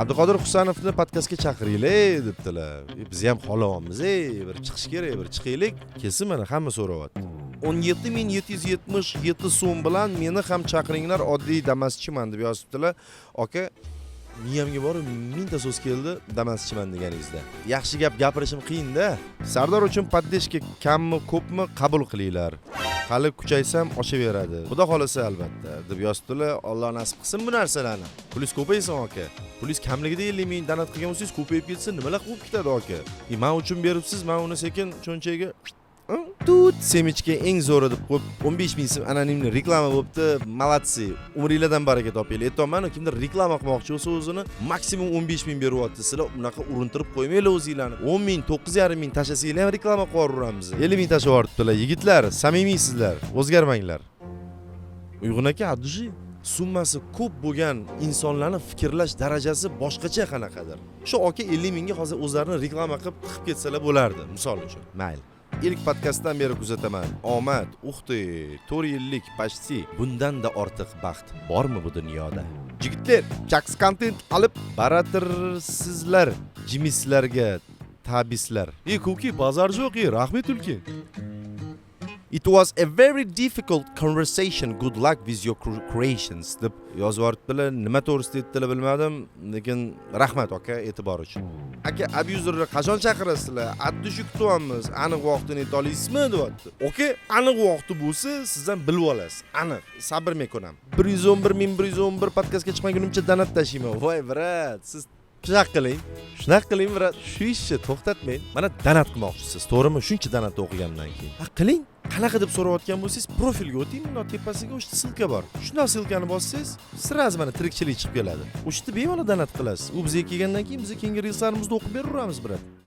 Abduqodir Husanovni podkastga chaqiringlar debdilar. Biz ham xolayapmiz, bir chiqish kerak, bir chiqaylik. Kesin mana hamma so'rayapti. 17777 so'm bilan meni ham chaqiringlar, oddiy damaschiman deb yozibdilar. Aka, miyamga borib mingta so'z keldi damaschiman deganingizda. Yaxshi gap gapirishim qiyin-da. Sardor uchun poddeshka kammi, ko'pmi qabul qilinglar. Hali kuchaysam oshaveradi. Xudo xolasa albatta deb yozibdilar. Alloh nasib qilsin bu narsalarni. Pulingiz ko'paysin aka. Pulingiz kamligida 50 ming donat qilgan bo'lsangiz ko'payib ketsin, nimalar qilib ketadi aka? Men uchun beribsiz, men uni sekin cho'nchagiga tut semichga eng zo'ri deb qo'yib 15 ming so'm anonimni reklama bo'libdi. Malatsi. Umringlardan baraka topinglar. Aytayman, kimdir reklama qilmoqchi bo'lsa o'zini maksimum 15 ming beryapti. Sizlar unaqa urintirib qo'ymanglar o'zinglarni. 10 ming, 9,5 ming tashlasanglar ham reklama qilib yuboramiz. 50 ming tashlab yuboribdilar. Yigitlar, samimiysizlar. O'zgarmanglar. Uyg'un aka, addushi summasi ko'p bo'lgan insonlarning fikrlash darajasi boshqacha qanaqadir. Shu aka 50 mingga hozir o'zlarini reklama qilib tiqib ketsalar bo'lardi, misol uchun. Mayli. İlk podkastdan beri kuzataman. Omad, uxti, 4 yillik pashti. Bundan da ortiq baxt bormi bu dunyoda? Jigitlar, Jax content olib baratirsizlar, jimislarga tabislar. Kuki, bozor yo'q, rahmat ulki. It was a very difficult conversation. Good luck with your creations. deb yozib yuboribdilar. Nima to'g'risida aytdilar bilmadim, lekin rahmat aka e'tibor uchun. Aka, abyuzerni qachon chaqirasizlar? Addushi kutyapmiz. Aniq vaqtini ayta olasizmi deyapti. Aka, aniq vaqti bo'lsa, siz ham bilib olasiz. Aniq, sabr mekonam. 111 podkastga chiqmagunimcha donat tashiyman. Voy brat, siz shunaqa qiling brat. Shu ishni to'xtatmang. Mana donat qilmoqchisiz, to'g'rimi? Shuncha donat o'qigandan keyin. Qiling. Qanaqa deb so'rayotgan bo'lsangiz, profilga o'ting, bunday tepasiga o'shda silka bor. Shunday silkani bossangiz, sirasi mana tirikchilik chiqib keladi. O'shda bemalol donat qilasiz. U bizga kelgandan keyin biz keyingi reelslarimizni o'qib beraveramiz, brat.